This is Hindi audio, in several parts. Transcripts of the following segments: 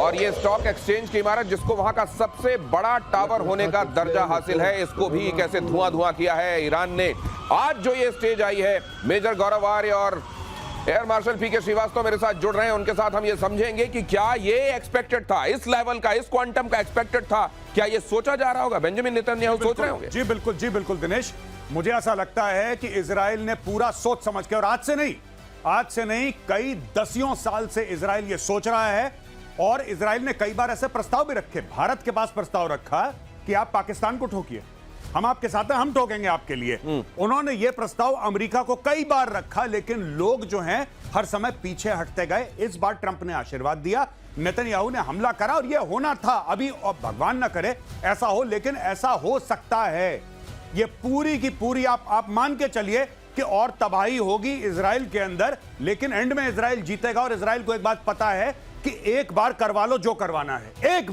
और ये स्टॉक एक्सचेंज की इमारत जिसको वहां का सबसे बड़ा टावर होने का दर्जा हासिल है, इसको भी कैसे धुआं धुआं किया है ईरान ने। आज जो ये स्टेज आई है, मेजर गौरव आर्य और एयर मार्शल पीके श्रीवास्तव मेरे साथ जुड़ रहे हैं, उनके साथ हम ये समझेंगे कि क्या ये एक्सपेक्टेड था, इस लेवल का, इस क्वांटम का एक्सपेक्टेड था, क्या ये सोचा जा रहा होगा, बेंजामिन नेतन्याहू सोच रहे होंगे? जी बिल्कुल दिनेश, मुझे ऐसा लगता है कि इजराइल ने पूरा सोच समझ के, और आज से नहीं कई दसियों साल से इजराइल ये सोच रहा है, और इजराइल ने कई बार ऐसे प्रस्ताव भी रखे। भारत के पास प्रस्ताव रखा कि आप पाकिस्तान को ठोकिए, हम आपके साथ हैं, हम ठोकेंगे आपके लिए। उन्होंने ये प्रस्ताव अमेरिका को कई बार रखा, लेकिन लोग जो हैं हर समय पीछे हटते गए। इस बार ट्रंप ने आशीर्वाद दिया, नेतन्याहू ने हमला करा, और ये होना था। अभी भगवान ना करे ऐसा हो, लेकिन ऐसा हो सकता है। ये पूरी की पूरी आप मान के चलिए कि और तबाही होगी इजराइल के अंदर, लेकिन एंड में इजराइल जीतेगा। और इजराइल को एक बात पता है कि एक बार करवा लो जो करवाना है, एक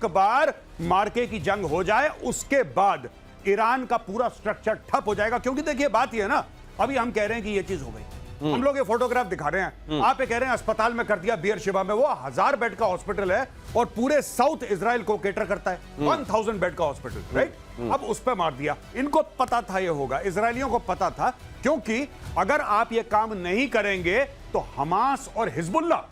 बार मार्के की जंग हो जाए, उसके बाद ईरान का पूरा स्ट्रक्चर ठप हो जाएगा। क्योंकि देखिए बात यह है ना, अभी हम कह रहे हैं कि ये चीज हो गई, हम लोग ये फोटोग्राफ दिखा रहे हैं, आप ये कह रहे हैं अस्पताल में कर दिया बियरशेबा में, वो 1000 बेड का हॉस्पिटल है और पूरे साउथ इजराइल को केटर करता है, 1000 बेड का हॉस्पिटल, राइट? अब उस पर मार दिया। इनको पता था ये होगा, इजरायलियों को पता था, क्योंकि अगर आप ये काम नहीं करेंगे तो हमास और हिजबुल्लाह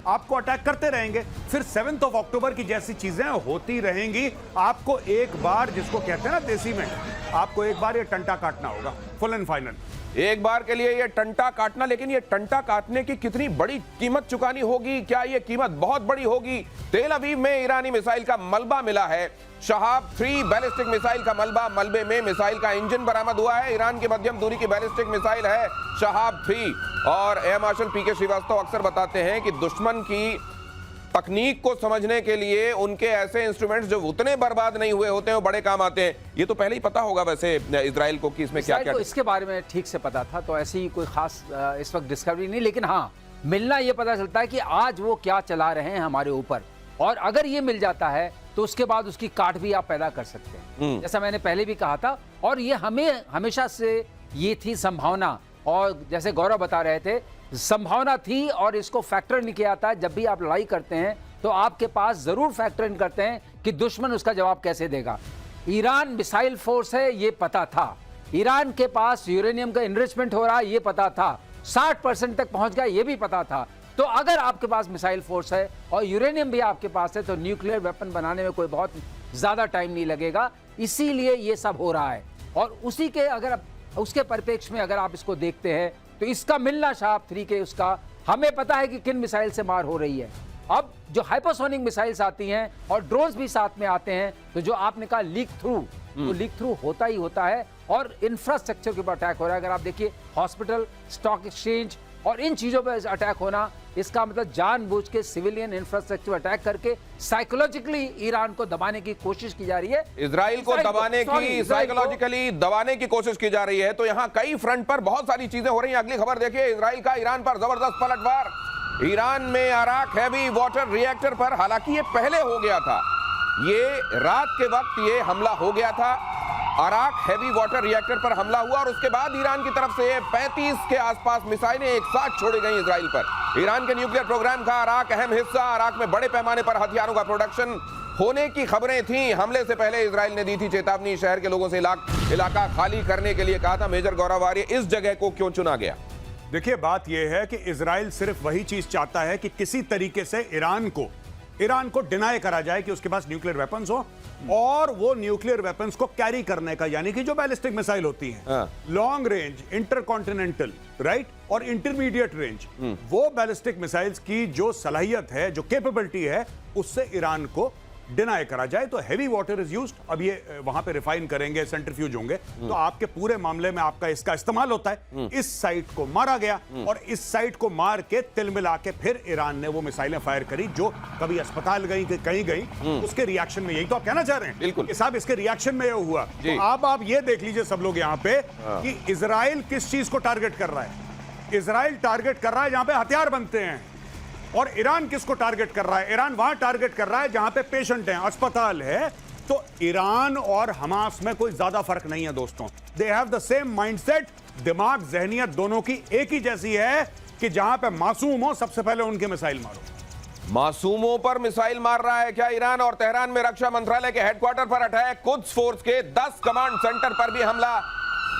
आपको अटैक करते रहेंगे। फिर 7 अक्टूबर की जैसी चीजें होती रहेंगी। आपको एक बार, जिसको कहते हैं ना देसी में, आपको एक बार ये टंटा काटना होगा, फुल एंड फाइनल। एक बार के लिए ये टंटा काटना, लेकिन ये टंटा काटने की कितनी बड़ी कीमत चुकानी होगी? क्या ये कीमत बहुत बड़ी होगी? तेल अवीव में ईरानी मिसाइल का मलबा मिला है, शहाब 3 बैलिस्टिक मिसाइल का मलबे में मिसाइल का इंजन बरामद हुआ है। ईरान की मध्यम दूरी की बैलिस्टिक मिसाइल है शहाब 3। और एयर मार्शल पीके श्रीवास्तव अक्सर बताते हैं कि दुश्मन की तकनीक को समझने के लिए उनके ऐसे इंस्ट्रूमेंट्स जो उतने बर्बाद नहीं हुए होते हैं वो बड़े काम आते हैं। ये तो पहले ही पता होगा वैसे इजराइल को कि इसमें क्या-क्या, इसके बारे में ठीक से पता था, तो ऐसी कोई खास इस वक्त डिस्कवरी नहीं। लेकिन हाँ, मिलना ये पता चलता है कि आज वो क्या चला रहे हैं हमारे ऊपर, और अगर ये मिल जाता है तो उसके बाद उसकी काट भी आप पैदा कर सकते हैं, जैसा मैंने पहले भी कहा था। और ये हमें हमेशा से ये थी संभावना, और जैसे गौरव बता रहे थे, संभावना थी, और इसको फैक्टर नहीं किया था। जब भी आप लड़ाई करते हैं तो आपके पास जरूर फैक्टर इन करते हैं कि दुश्मन उसका जवाब कैसे देगा। ईरान मिसाइल फोर्स है, ये पता था। ईरान के पास यूरेनियम का इनरिचमेंट हो रहा है, ये पता था। 60% तक पहुंच गया, ये भी पता था। तो अगर आपके पास मिसाइल फोर्स है और यूरेनियम भी आपके पास है, तो न्यूक्लियर वेपन बनाने में कोई बहुत ज्यादा टाइम नहीं लगेगा। इसीलिए ये सब हो रहा है। और उसी के अगर उसके परिप्रेक्ष्य में अगर आप इसको देखते हैं तो इसका मिलना शहाब 3 के, उसका हमें पता है कि किन मिसाइल से मार हो रही है। अब जो हाइपरसोनिक मिसाइल्स आती हैं और ड्रोन्स भी साथ में आते हैं, तो जो आपने कहा लीक थ्रू, तो लीक थ्रू होता ही होता है, और इंफ्रास्ट्रक्चर के ऊपर अटैक हो रहा है। अगर आप देखिए हॉस्पिटल, स्टॉक एक्सचेंज और इन चीजों पर अटैक होना, इसका मतलब जानबूझ के सिविलियन इंफ्रास्ट्रक्चर अटैक करके साइकोलॉजिकली ईरान को दबाने की कोशिश की जा रही है, इजराइल को दबाने की, साइकोलॉजिकली दबाने की कोशिश की जा रही है। तो यहाँ कई फ्रंट पर बहुत सारी चीजें हो रही हैं। अगली खबर देखिए, इजराइल का ईरान पर जबरदस्त पलटवार। ईरान में अराक हैवी वाटर रिएक्टर पर, हालांकि ये पहले हो गया था, ये रात के वक्त ये हमला हो गया था, अराक हैवी वाटर रिएक्टर पर हमला हुआ, और उसके बाद ईरान की तरफ से 35 के आसपास मिसाइलें एक साथ छोड़ी गई इजराइल पर। ईरान के न्यूक्लियर प्रोग्राम का अराक अहम हिस्सा, अराक में बड़े पैमाने पर हथियारों का प्रोडक्शन होने की खबरें थी। हमले से पहले इजराइल ने दी थी चेतावनी, शहर के लोगों से इलाका खाली करने के लिए कहा था। मेजर गौरव आर्य, इस जगह को क्यों चुना गया? देखिए बात यह है कि इजराइल सिर्फ वही चीज चाहता है कि किसी तरीके से ईरान को डिनाई करा जाए कि उसके पास न्यूक्लियर वेपन्स हो, और वो न्यूक्लियर वेपन्स को कैरी करने का, यानी कि जो बैलिस्टिक मिसाइल होती हैं, लॉन्ग रेंज, इंटरकॉन्टिनेंटल, राइट, और इंटरमीडिएट रेंज, वो बैलिस्टिक मिसाइल्स की जो सलाहियत है, जो कैपेबिलिटी है, उससे ईरान को डिनाई करा जाए। तो हेवी वाटर इज यूज्ड। अब ये वहां पे रिफाइन करेंगे, सेंट्रीफ्यूज होंगे, तो आपके पूरे मामले में आपका इसका इस्तेमाल होता है। इस साइट को मारा गया, और इस साइट को मार के तिल मिला के फिर ईरान ने वो मिसाइलें फायर करी, जो कभी अस्पताल गई, कहीं गई, उसके रिएक्शन में। यही तो आप कहना चाह रहे हैं? बिल्कुल कि साहब इसके रिएक्शन में ये हुआ। तो अब आप ये देख लीजिए सब लोग यहाँ पे कि इजराइल किस चीज को टारगेट कर रहा है। इजराइल टारगेट कर रहा है जहां पे हथियार बनते हैं, और ईरान किसको टारगेट कर रहा है? ईरान वहां टारगेट कर रहा है जहां पे पेशेंट हैं, अस्पताल है। तो ईरान और हमास में कोई ज्यादा फर्क नहीं है दोस्तों। They have the same mindset, दिमाग, जहनियत दोनों की एक ही जैसी है कि जहां पे मासूम हो सबसे पहले उनके मिसाइल मारो। मासूमों पर मिसाइल मार रहा है क्या ईरान? और तेहरान में रक्षा मंत्रालय के हेडक्वार्टर पर अटैक, कुद्स फोर्स के 10 कमांड सेंटर पर भी हमला,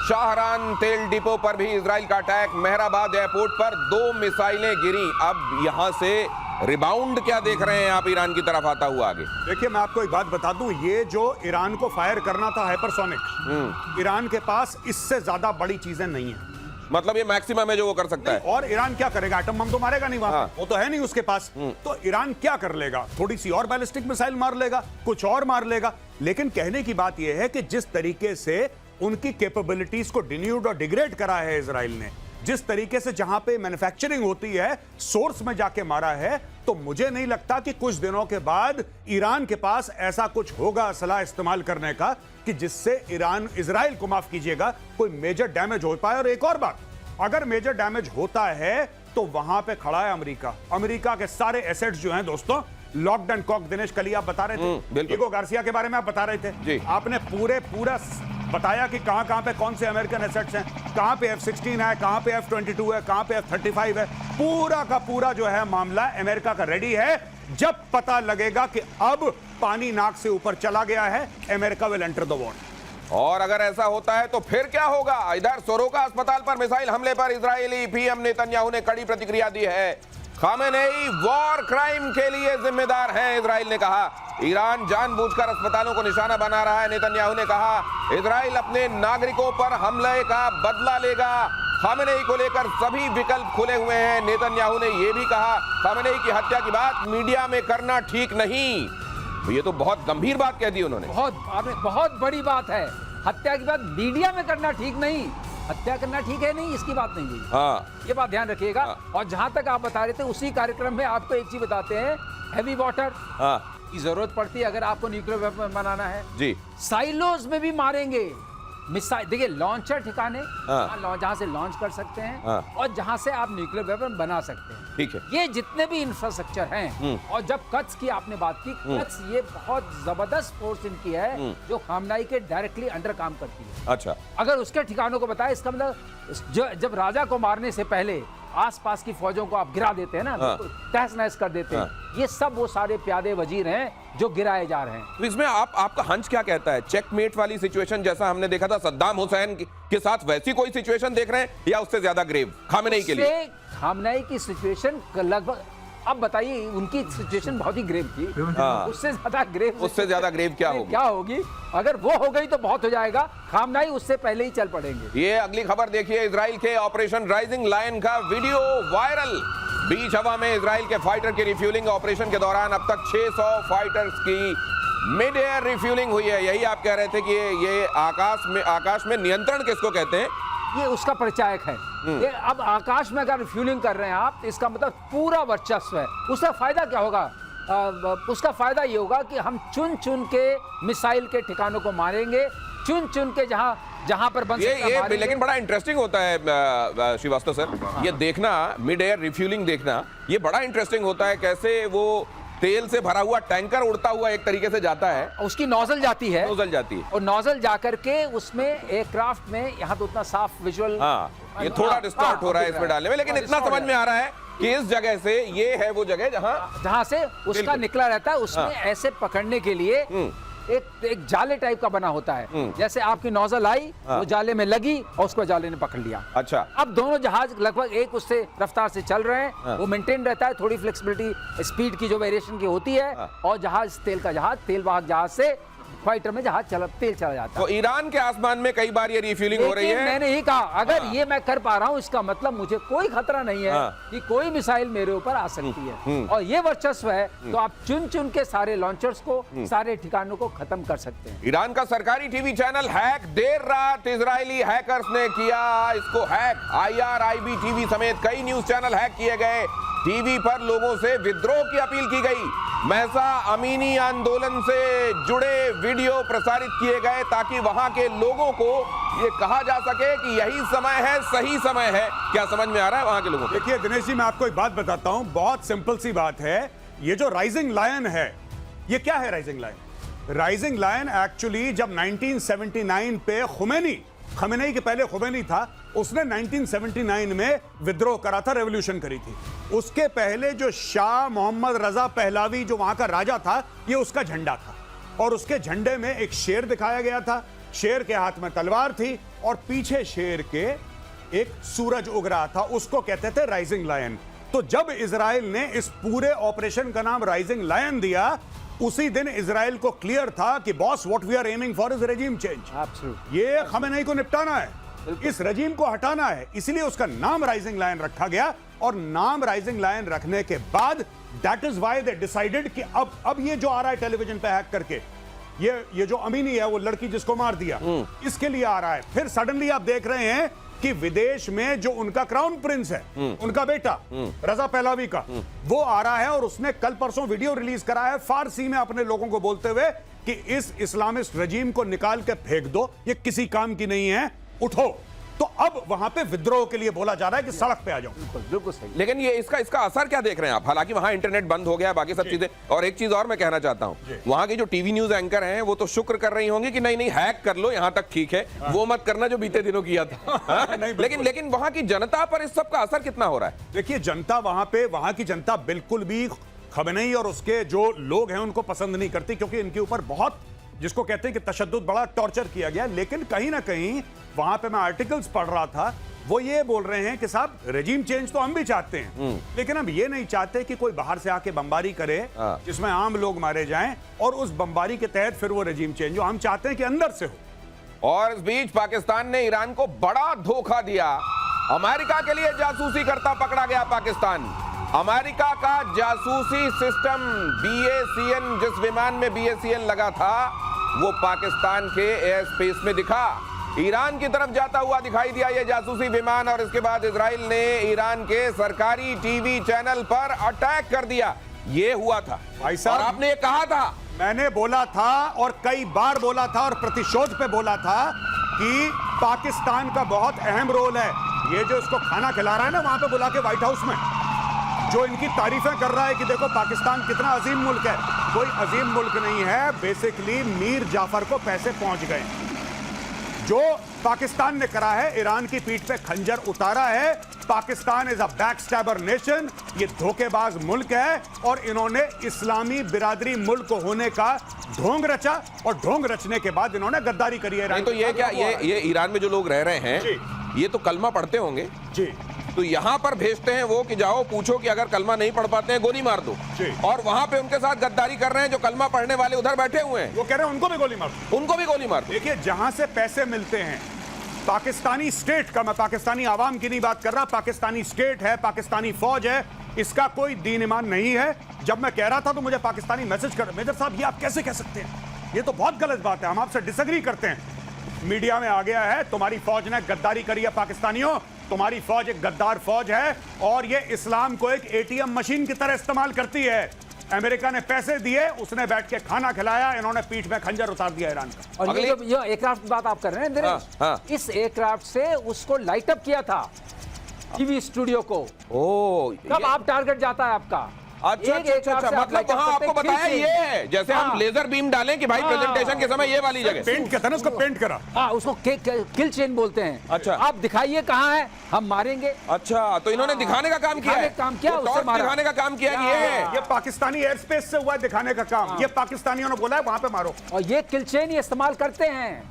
शाहरान तेल डिपो पर भी इजराइल का अटैक, मेहराबाद एयरपोर्ट पर 2 मिसाइलें गिरी। अब यहां से रिबाउंड क्या देख रहे हैं आप ईरान की तरफ आता हुआ आगे? देखिए, मैं आपको एक बात बता दूं, ये जो ईरान को फायर करना था हाइपरसोनिक, ईरान के पास इससे ज्यादा बड़ी चीजें नहीं है। मतलब ये मैक्सिमम है जो वो कर सकता है। और ईरान क्या करेगा? एटम बम तो मारेगा नहीं वहां, हाँ। वो तो है नहीं उसके पास। तो ईरान क्या कर लेगा? थोड़ी सी और बैलिस्टिक मिसाइल मार लेगा, कुछ और मार लेगा। लेकिन कहने की बात यह है कि जिस तरीके से उनकी कैपेबिलिटीज को डिन्यूड और डिग्रेड करा है इजराइल ने, जिस तरीके से जहां पे मैन्युफैक्चरिंग होती है सोर्स में जाके मारा है, तो मुझे नहीं लगता कि कुछ दिनों के बाद ईरान के पास ऐसा कुछ होगा असला इस्तेमाल करने का कि जिससे ईरान इजराइल को, माफ कीजिएगा, कोई मेजर डैमेज हो पाए। और एक और बात, अगर मेजर डैमेज होता है तो वहां पे खड़ा है अमेरिका। अमेरिका के सारे एसेट्स जो हैं दोस्तों, लॉक्ड एंड कॉक्ड। दिनेश, कल आप बता रहे थे ईगो गार्सिया के बारे में, आप बता रहे थे, आपने पूरा बताया कि कहां पे कौन से अमेरिकन एसेट्स हैं, कहां पे F-16 है, कहां पे F-22 है, कहां पे F-35 है। पूरा का पूरा जो है मामला अमेरिका का रेडी है। जब पता लगेगा कि अब पानी नाक से ऊपर चला गया है, America will enter the war. और अगर ऐसा होता है तो फिर क्या होगा? इधर सोरोका अस्पताल पर मिसाइल हमले पर इजरायली पीएम नेतन्याहू ने कड़ी प्रतिक्रिया दी है। खामेनेई वॉर क्राइम के लिए जिम्मेदार हैं, इजराइल ने कहा। ईरान जानबूझकर अस्पतालों को निशाना बना रहा है, नेतन्याहू ने कहा। इजराइल अपने नागरिकों पर हमले का बदला लेगा। खामेनेई को लेकर सभी विकल्प खुले हुए हैं। नेतन्याहू ने यह भी कहा, खामेनेई की हत्या की बात मीडिया में करना ठीक नहीं। ये तो बहुत गंभीर बात कह दी उन्होंने। बहुत बड़ी बात है। हत्या की बात मीडिया में करना ठीक नहीं, हत्या करना ठीक है नहीं, इसकी बात नहीं हुई। हाँ। ये बात ध्यान रखिएगा। हाँ। और जहां तक आप बता रहे थे, उसी कार्यक्रम में आपको एक चीज बताते हैं, हैवी वाटर की जरूरत पड़ती है अगर आपको न्यूक्लियर वेपन बनाना है जी। साइलोज में भी मारेंगे मिसाइल। देखिए, लॉन्चर ठिकाने जहां से लॉन्च कर सकते हैं और जहां से आप न्यूक्लियर वेपन बना सकते हैं, ठीक है। ये जितने भी इंफ्रास्ट्रक्चर हैं। और जब कच्छ की आपने बात की, कच्छ ये बहुत जबरदस्त फोर्स इनकी है जो खामनाई के डायरेक्टली अंडर काम करती है। अच्छा, अगर उसके ठिकानों को बताए, इसका मतलब जब राजा को मारने से पहले आसपास की फौजों को आप गिरा देते हैं ना, तहस नहस कर देते हैं। ये सब वो सारे प्यादे वजीर हैं जो गिराए जा रहे हैं। तो इसमें आपका हंच क्या कहता है? चेकमेट वाली सिचुएशन जैसा हमने देखा था सद्दाम हुसैन के साथ, वैसी कोई सिचुएशन देख रहे हैं या उससे ज्यादा ग्रेव खामेनेई के लिए? खामनेई की सिचुएशन लगभग, अब बताइए, उनकी सिचुएशन बहुत ही ग्रेव थी। उससे ज्यादा ग्रेव क्या होगी? अगर वो हो गई तो बहुत हो जाएगा। खामनेई उससे पहले ही चल पड़ेंगे। ये अगली खबर देखिए, इजराइल के ऑपरेशन राइजिंग लायन का वीडियो वायरल। बीच हवा में इजराइल के फाइटर की रिफ्यूलिंग ऑपरेशन के दौरान अब तक 600 फाइटर्स की मिड एयर रिफ्यूलिंग हुई है। यही आप कह रहे थे कि ये आकाश में नियंत्रण किसको कहते हैं? ये उसका परिचायक है। ये अब आकाश में अगर रिफ्यूलिंग कर रहे हैं आप, तो इसका मतलब पूरा वर्चस्व है। उसका फायदा क्या होगा? उसका फायदा ये होगा कि हम चुन चुन के मिसाइल के ठिकानों को मारेंगे, चुन चुन के जहां पर बन सकता है मारेंगे। लेकिन बड़ा इंटरेस्टिंग होता है श्रीवास्तव सर, ये देखना, मिड एयर रिफ्यूलिंग देखना, ये बड़ा इंटरेस्टिंग होता है। कैसे वो तेल से भरा हुआ टैंकर उड़ता हुआ एक तरीके से जाता है, उसकी नोजल जाती है और नोजल जाकर के उसमें एयरक्राफ्ट में, यहाँ तो उतना साफ विजुअल, ये थोड़ा डिस्टॉर्ट हो रहा है इसमें डालने में, लेकिन इतना समझ में आ रहा है कि इस जगह से, ये है वो जगह जहां से उसका निकला रहता है। उसमें ऐसे पकड़ने के लिए एक जाले टाइप का बना होता है। जैसे आपकी नोजल आई, वो जाले में लगी और उसको जाले ने पकड़ लिया। अच्छा, अब दोनों जहाज लगभग एक उससे रफ्तार से चल रहे हैं। वो मेंटेन रहता है, थोड़ी फ्लेक्सिबिलिटी स्पीड की जो वेरिएशन की होती है। और जहाज, तेल वाहक जहाज से फाइटर में तेल चला जाता है। तो ईरान के आसमान में कई बार ये रिफ्यूलिंग हो रही है। मैंने ही कहा, अगर ये मैं कर पा रहा हूं, इसका मतलब मुझे कोई खतरा नहीं है कि कोई मिसाइल मेरे ऊपर आ सकती है। और ये वर्चस्व है, तो आप चुन चुन के सारे लॉन्चर्स को, सारे ठिकानों को खत्म कर सकते हैं। ईरान का सरकारी टीवी चैनल हैक, देर रात इजरायली हैकर्स ने किया इसको हैक। IRIB टीवी समेत कई न्यूज चैनल हैक किए गए। टीवी पर लोगों से विद्रोह की अपील की गई। महसा अमीनी आंदोलन से जुड़े वीडियो प्रसारित किए गए ताकि वहां के लोगों को ये कहा जा सके कि यही समय है, सही समय है। क्या समझ में आ रहा है वहां के लोगों को? देखिए दिनेश जी, मैं आपको एक बात बताता हूं, बहुत सिंपल सी बात है। ये जो राइजिंग लायन है, ये क्या है rising lion? Rising lion actually जब 1979 पे खामेनेई के पहले खुमैनी था, उसने 1979 में विद्रोह करा था, रेवोल्यूशन करी थी। उसके पहले जो शाह मोहम्मद रजा पहलवी जो वहां का राजा था, ये उसका झंडा था और उसके झंडे में एक शेर दिखाया गया था, शेर के हाथ में तलवार थी और पीछे शेर के एक सूरज उग रहा था, उसको कहते थे राइजिंग लायन। तो जब इजराइल ने इस पूरे ऑपरेशन का नाम राइजिंग लायन दिया, उसी दिन इजराइल को क्लियर था कि boss what we are aiming for is regime change. ये खमेनेई को निपटाना है, इस रजीम को हटाना है, इसलिए उसका नाम राइजिंग लायन रखा गया। और नाम राइजिंग लायन रखने के बाद that is why they decided कि अब ये जो आ रहा है टेलीविजन पे हैक करके, ये जो अमीनी है, वो लड़की जिसको मार दिया, इसके लिए आ रहा है। फिर सडनली आप देख रहे हैं कि विदेश में जो उनका क्राउन प्रिंस है, उनका बेटा रजा पहलवी का, वो आ रहा है और उसने कल परसों वीडियो रिलीज करा है फारसी में अपने लोगों को बोलते हुए कि इस इस्लामिस्ट रजीम को निकाल के फेंक दो, ये किसी काम की नहीं है, उठो। तो अब वहां पे विद्रोह के लिए बोला जा रहा है कि सड़क पे आ जाओ। बिल्कुल सही। लेकिन ये इसका असर क्या देख रहे हैं आप? हालांकि वहां इंटरनेट बंद हो गया, बाकी सब चीजें। और एक चीज और मैं कहना चाहता हूं, वहां की जो टीवी न्यूज एंकर हैं वो तो शुक्र कर रही होंगी कि नहीं हैक कर लो, यहां तक ठीक है, वो मत करना जो बीते दिनों किया था। लेकिन वहां की जनता पर इस सब का असर कितना हो रहा है? देखिए, जनता वहां की जनता बिल्कुल भी खमेनेई और उसके जो लोग हैं उनको पसंद नहीं करती, क्योंकि इनके ऊपर बहुत, जिसको कहते हैं कि तशद्दुद, बड़ा टॉर्चर किया गया। लेकिन कहीं ना कहीं वहां पे मैं आर्टिकल्स पढ़ रहा था, वो ये बोल रहे हैं कि साहब रेजिम चेंज तो हम भी चाहते हैं, लेकिन हम ये नहीं चाहते कि कोई बाहर से आके बमबारी करे जिसमें आम लोग मारे जाएं और उस बमबारी के तहत फिर वो रेजिम चेंज हो। हम चाहते हैं कि अंदर से हो। और इस बीच पाकिस्तान ने ईरान को बड़ा धोखा दिया। अमेरिका के लिए जासूसी करता पकड़ा गया पाकिस्तान। अमेरिका का जासूसी सिस्टम BACN, जिस विमान में BACN लगा था, वो पाकिस्तान के एयर स्पेस में दिखा, ईरान की तरफ जाता हुआ दिखाई दिया ये जासूसी विमान। और इसके बाद इजराइल ने ईरान के सरकारी टीवी चैनल पर अटैक कर दिया। ये हुआ था भाई साहब, और आपने ये कहा था, मैंने बोला था और कई बार बोला था और प्रतिशोध पे बोला था कि पाकिस्तान का बहुत अहम रोल है। ये जो इसको खाना खिला रहा है ना वहां पे बुला के व्हाइट हाउस में, जो इनकी तारीफें कर रहा है कि देखो पाकिस्तान कितना अजीम मुल्क है, कोई अजीम मुल्क नहीं है। बेसिकली मीर जाफर को पैसे पहुंच गए। जो पाकिस्तान ने करा है, ईरान की पीठ पे खंजर उतारा है। पाकिस्तान इज अ बैकस्टैबर नेशन, ये धोखेबाज मुल्क है और इन्होंने इस्लामी बिरादरी मुल्क होने का ढोंग रचा और ढोंग रचने के बाद इन्होंने गद्दारी करी है। नहीं तो ये क्या, ये ईरान में जो लोग रह रहे हैं ये तो कलमा पढ़ते होंगे जी, तो यहाँ पर भेजते हैं वो कि जाओ पूछो कि अगर कलमा नहीं पढ़ पाते हैं गोली मार दो, और वहां पे उनके साथ गद्दारी कर रहे हैं जो कलमा पढ़ने वाले उधर बैठे हुए हैं, वो कह रहे हैं उनको भी गोली मार दो, उनको भी गोली मार दो। देखिए, जहां से पैसे मिलते हैं पाकिस्तानी स्टेट का, मैं पाकिस्तानी आवाम की नहीं बात कर रहा, पाकिस्तानी स्टेट है, पाकिस्तानी फौज है, इसका कोई दीन ईमान नहीं है। जब मैं कह रहा था तो मुझे पाकिस्तानी मैसेज कर, मेजर साहब ये आप कैसे कह सकते हैं, ये तो बहुत गलत बात है, हम आपसे डिसएग्री करते हैं। मीडिया में आ गया है तुम्हारी फौज ने गद्दारी करी है पाकिस्तानियों, तुम्हारी फौज एक गद्दार फौज है और ये इस्लाम को एक ATM मशीन की तरह इस्तेमाल करती है। अमेरिका ने पैसे दिए, उसने बैठ के खाना खिलाया, इन्होंने पीठ में खंजर उतार दिया ईरान का। और ये जो एयरक्राफ्ट की बात आप कर रहे हैं हाँ। इस एयरक्राफ्ट से उसको लाइट अप किया था टीवी स्टूडियो को। कब आप टारगेट जाता है आपका? अच्छा, मतलब वहां आपको बताया ये है, जैसे हम लेजर बीम डालें कि भाई प्रेजेंटेशन के समय ये वाली जगह पेंट कहते हैं ना, उसको पेंट करा। हाँ, उसको किल चेन बोलते हैं। अच्छा, आप दिखाइए कहाँ है, हम मारेंगे। अच्छा, तो इन्होंने दिखाने का काम किया है, काम किया, उससे दिखाने का काम किया ये है। ये पाकिस्तानी एयर स्पेस से हुआ दिखाने का काम, ये पाकिस्तानियों ने बोला है वहां पे मारो। और ये किल चेन ही इस्तेमाल करते हैं,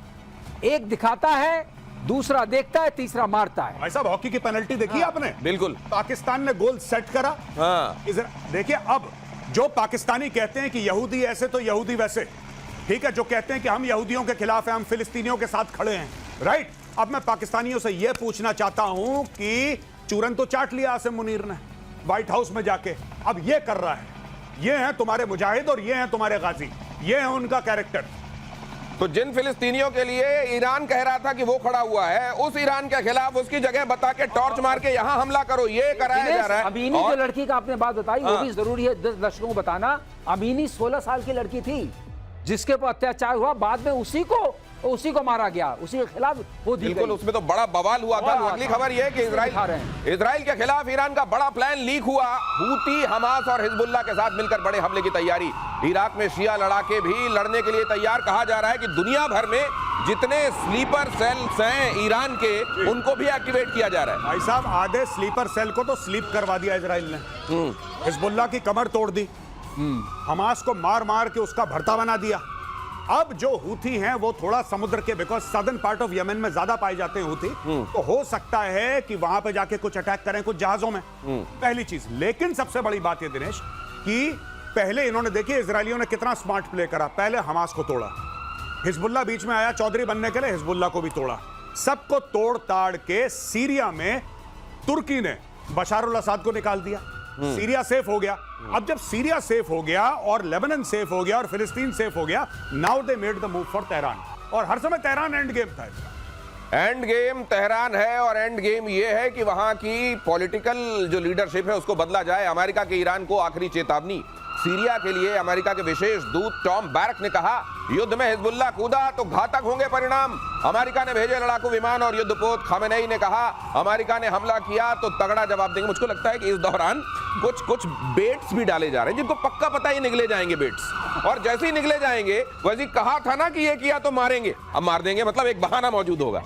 एक दिखाता है, दूसरा देखता है, तीसरा मारता है। भाई साहब, हॉकी की पेनल्टी देखी आपने? बिल्कुल, पाकिस्तान ने गोल सेट करा। हाँ, देखिए, अब जो पाकिस्तानी कहते हैं कि यहूदी ऐसे तो यहूदी वैसे, ठीक है, जो कहते हैं कि हम यहूदियों के खिलाफ हैं, हम फिलिस्तीनियों के साथ खड़े हैं, राइट। अब मैं पाकिस्तानियों से यह पूछना चाहता हूं कि चूरन तो चाट लिया आसिम मुनीर ने व्हाइट हाउस में जाके, अब यह कर रहा है, ये हैं तुम्हारे मुजाहिद और ये हैं तुम्हारे गाजी, ये है उनका कैरेक्टर। तो जिन फिलिस्तीनियों के लिए ईरान कह रहा था कि वो खड़ा हुआ है, उस ईरान के खिलाफ उसकी जगह बता के टॉर्च मार के यहाँ हमला करो, ये कराया जा रहा है। अमीनी जो लड़की का आपने बात बताई, वो भी जरूरी है 10 दर्शकों को बताना। अमीनी 16 साल की लड़की थी जिसके ऊपर अत्याचार हुआ, बाद में उसी को मारा गया, उसी के खिलाफ वो दी गई। उसमें तो बड़ा बवाल हुआ था। अगली खबर यह है कि इजराइल के खिलाफ ईरान का बड़ा प्लान लीक हुआ। हूती, हमास और हिजबुल्लाह के साथ मिलकर बड़े हमले की तैयारी। इराक में शिया लड़ाके भी लड़ने के लिए तैयार। कहा जा रहा है कि दुनिया भर में जितने स्लीपर सेल्स हैं ईरान के उनको भी एक्टिवेट किया जा रहा है। भाई साहब, आधे स्लीपर सेल को तो स्लीप करवा दिया इजराइल ने। हिजबुल्लाह की कमर तोड़ दी, हमास को मार मार के उसका भरता बना दिया। अब जो हूथी हैं वो थोड़ा समुद्र के, because southern part of Yemen में ज्यादा पाए जाते हैं हूथी, तो हो सकता है कि वहां पे जाके कुछ अटैक करें कुछ जहाजों में, पहली चीज। लेकिन सबसे बड़ी बात ये दिनेश कि पहले इन्होंने, देखिए इजरायलियों ने कितना स्मार्ट प्ले करा, पहले हमास को तोड़ा, हिजबुल्लाह बीच में आया चौधरी बनने के लिए, हिजबुल्लाह को भी तोड़ा, सबको तोड़ ताड़ के सीरिया में तुर्की ने बशारुल असद को निकाल दिया, सीरिया सेफ हो गया। अब जब सीरिया सेफ हो गया और लेबनान सेफ हो गया और फिलिस्तीन सेफ हो गया, now they made the move for Tehran. और हर समय तेहरान एंड गेम था इसका। एंड गेम तेहरान है और एंड गेम ये है कि वहां की पॉलिटिकल जो लीडरशिप है उसको बदला जाए। अमेरिका के ईरान को आखिरी चेतावनी। सीरिया के लिए अमेरिका के विशेष दूत टॉम बैरक ने कहा, युद्ध में हिजबुल्लाह कूदा तो घातक होंगे परिणाम। अमेरिका ने भेजे लड़ाकू विमान और युद्धपोत। खामेनेई ने कहा, अमेरिका ने हमला किया तो तगड़ा जवाब देंगे। मुझको लगता है कि इस दौरान कुछ बेट्स भी डाले जा रहे हैं जिनको पक्का पता ही निकले जाएंगे बेट्स, और जैसे ही निकले जाएंगे वैसे ही कहा था ना कि ये किया तो मारेंगे, अब मार देंगे, मतलब एक बहाना मौजूद होगा।